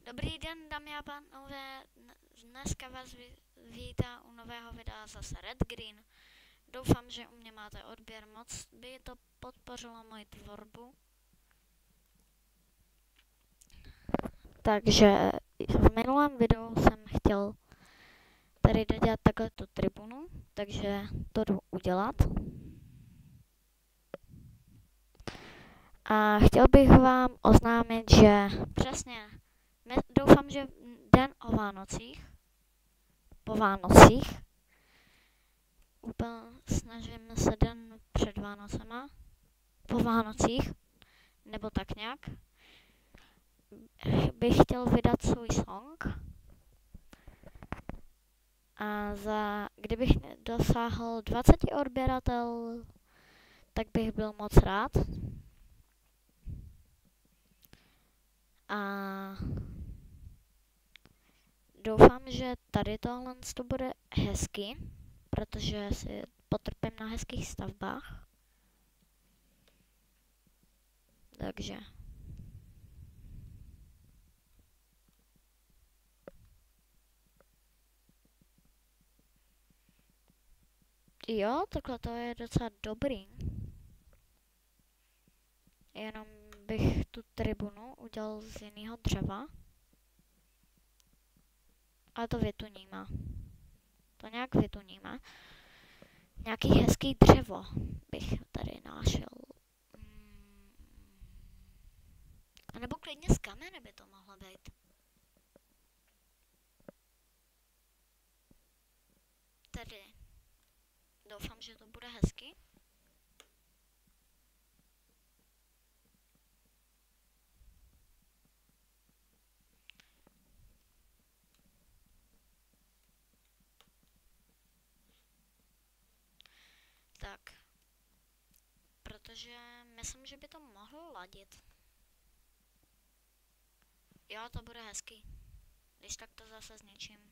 Dobrý den, dámy a pánové, dneska vás vítá u nového videa zase Red Green. Doufám, že u mě máte odběr, moc by to podpořilo moji tvorbu. Takže v minulém videu jsem chtěl tady dodělat takhle tu tribunu, takže to jdu udělat. A chtěl bych vám oznámit, že přesně, doufám, že den o Vánocích, po Vánocích, úplně snažím se den před Vánocema, po Vánocích, nebo tak nějak, bych chtěl vydat svůj song. A kdybych dosáhl 20 odběratel, tak bych byl moc rád. A doufám, že tady tohle to bude hezky, protože si potrpím na hezkých stavbách. Takže. Jo, takhle to je docela dobrý. Jenom bych tu tribunu udělal z jiného dřeva. Ale to vytuníme. To nějak vytuníme. Nějaký hezký dřevo bych tady našel. A nebo klidně z kamene by to mohlo být. Tady. Doufám, že to bude hezky. Tak. Protože myslím, že by to mohlo ladit. Jo, to bude hezký. Když tak to zase zničím.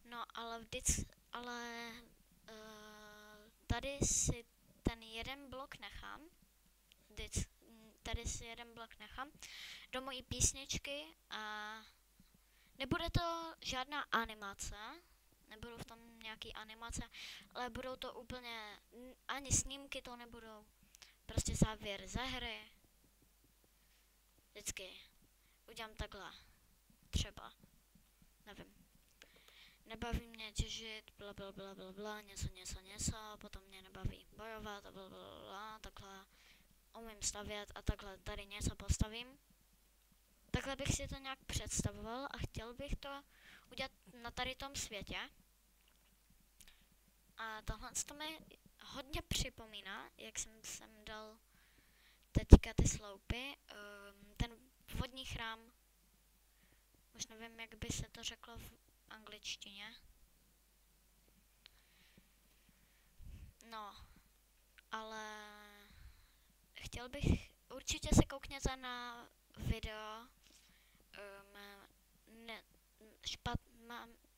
No, ale tady si ten jeden blok nechám. Tady si jeden blok nechám do mojí písničky a nebude to žádná animace, nebudou v tom nějaký animace, ale budou to úplně, ani snímky to nebudou, prostě závěr ze hry. Vždycky udělám takhle, třeba, nevím. Nebaví mě těžit, blablabla, něco, potom mě nebaví bojovat a blablabla, takhle umím stavět a takhle tady něco postavím. Takhle bych si to nějak představoval a chtěl bych to udělat na tady tom světě. A tohle to mi hodně připomíná, jak jsem sem dal teďka ty sloupy, ten vodní chrám. Už nevím, jak by se to řeklo v angličtině. No, ale chtěl bych, určitě se koukněte na video,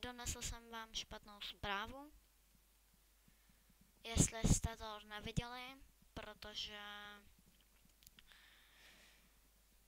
donesl jsem vám špatnou zprávu, jestli jste to neviděli, protože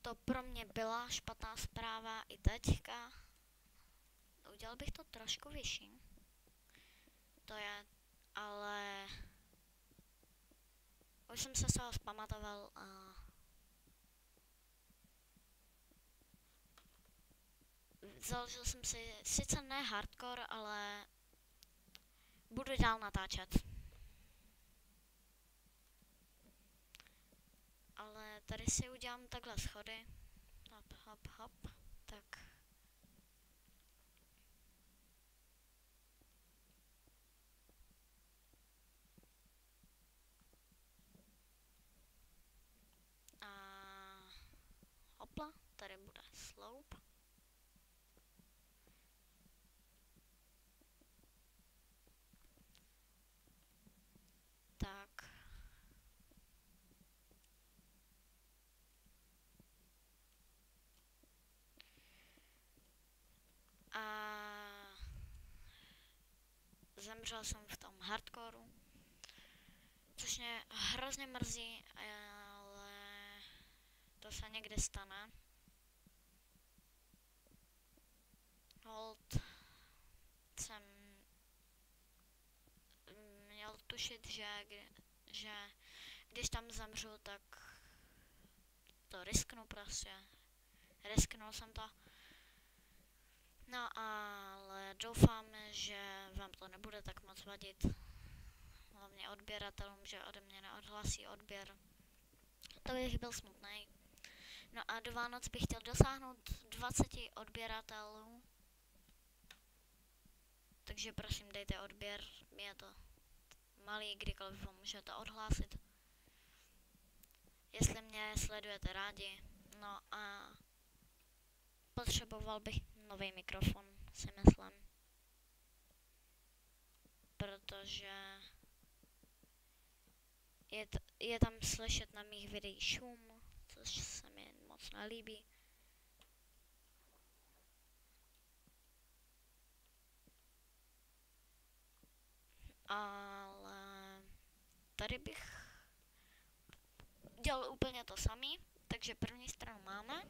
to pro mě byla špatná zpráva i teďka. Udělal bych to trošku vyšší. To je, ale už jsem se z toho zpamatoval a založil jsem si, sice ne hardcore, ale budu dál natáčet. Ale tady si udělám takhle schody. Hop, hop, hop. Tak. A hopla, tady bude slope. Tak. A zemřel jsem v tom hardcoreu, což mě hrozně mrzí, ale to se někdy stane. Hold jsem měl tušit, že když tam zemřu, tak to risknu prostě. Risknul jsem to. No ale doufám, že vám to nebude tak moc vadit. Hlavně odběratelům, že ode mě neodhlasí odběr. To bych byl smutný. No a do Vánoc bych chtěl dosáhnout 20 odběratelů. Takže prosím dejte odběr, je to malý, kdykoliv vám můžete odhlásit. Jestli mě sledujete rádi. No a potřeboval bych nový mikrofon, si myslím. Protože je tam slyšet na mých videích šum, což se mi moc nelíbí. Ale tady bych dělal úplně to samý, takže první stranu máme.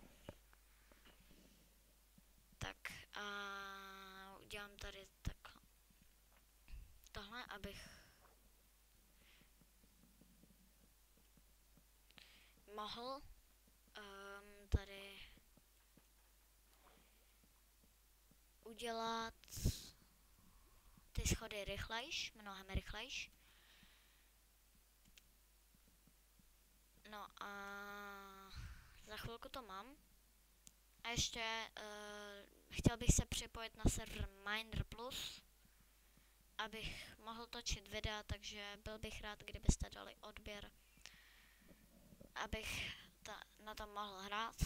Tak a udělám tady takhle. Tohle, abych mohl tady udělat ty schody rychlejš, mnohem rychlejš. No a za chvilku to mám. A ještě chtěl bych se připojit na server Miner Plus, abych mohl točit videa, takže byl bych rád, kdybyste dali odběr, abych na tom mohl hrát.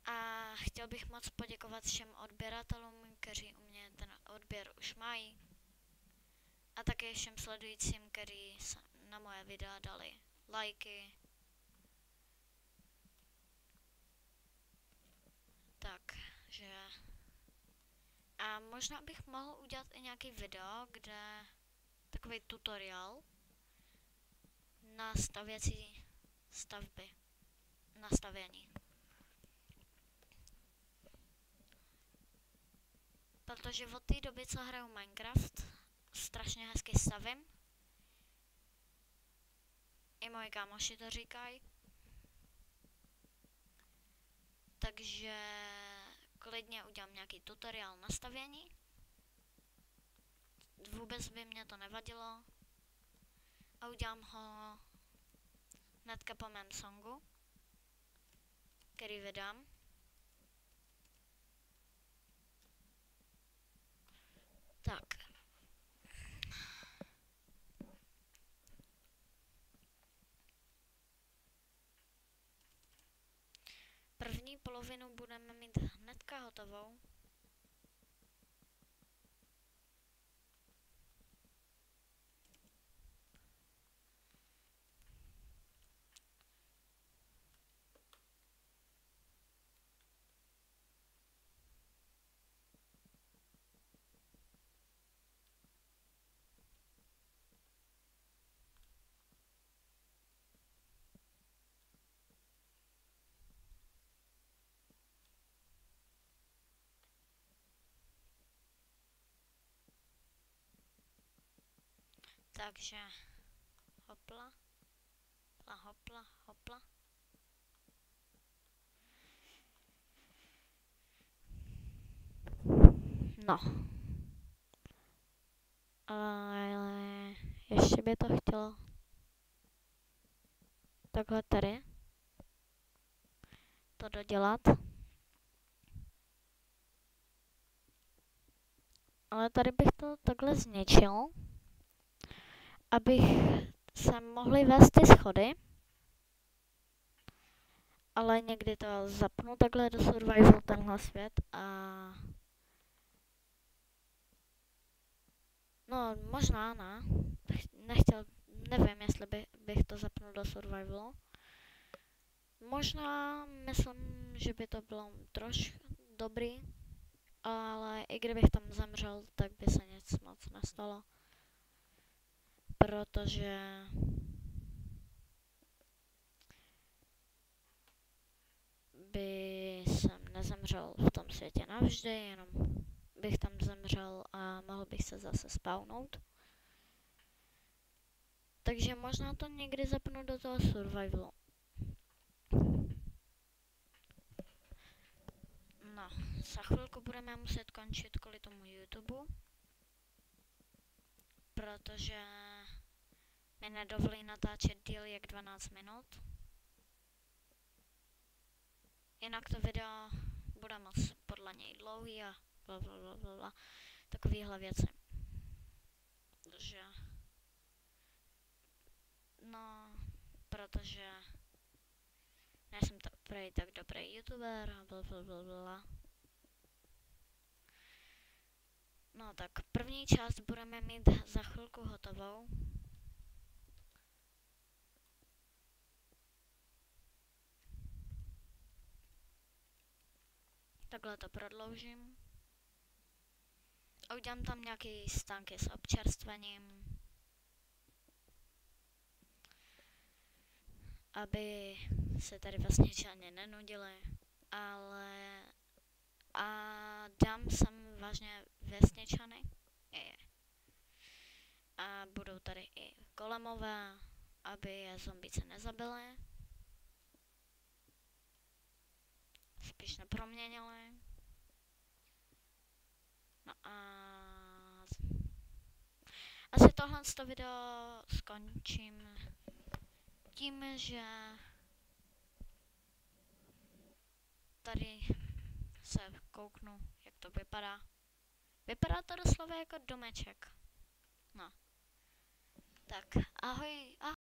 A chtěl bych moc poděkovat všem odběratelům, kteří u mě ten odběr už mají. A také všem sledujícím, kteří na moje videa dali lajky. Takže... A možná bych mohl udělat i nějaký video, kde... Takový tutoriál na stavěcí stavby. Na stavění. Protože od té doby, co hraju Minecraft, strašně hezky stavím. I moji kámoši to říkají. Takže klidně udělám nějaký tutoriál na stavění. Vůbec by mě to nevadilo. A udělám ho hnedka po mém songu, který vydám. Tak. První polovinu budeme mít hnedka hotovou. Takže hopla, hopla, hopla. No. Ale ještě by to chtělo takhle tady to dodělat. Ale tady bych to takhle zničil, abych se mohli vést ty schody. Ale někdy to zapnu takhle do survival tenhle svět a... No, možná ne. Nechtěl, nevím, jestli bych to zapnul do survivalu. Možná, myslím, myslím, že by to bylo trošku dobrý, ale i kdybych tam zemřel, tak by se nic moc nestalo. Protože by jsem nezemřel v tom světě navždy, jenom bych tam zemřel a mohl bych se zase spawnout. Takže možná to někdy zapnu do toho survivalu. No, za chvilku budeme muset končit kvůli tomu YouTube, protože mi nedovolí natáčet díl jak 12 minut. Jinak to video bude moc podle něj dlouhý a blablabla, takovýhle věci. Takže, no, protože nejsem tak dobrý youtuber a blablabla. No tak první část budeme mít za chvilku hotovou. Takhle to prodloužím. A udělám tam nějaký stánky s občerstvením, aby se tady vlastně žádně nenudili, ale a dám sem vážně vesničany. A budou tady i golemové, aby je zombice nezabily. Spíš neproměnili. No a asi tohle video skončím tím, že tady se kouknu, jak to vypadá. Vypadá to doslova jako domeček. No. Tak, ahoj.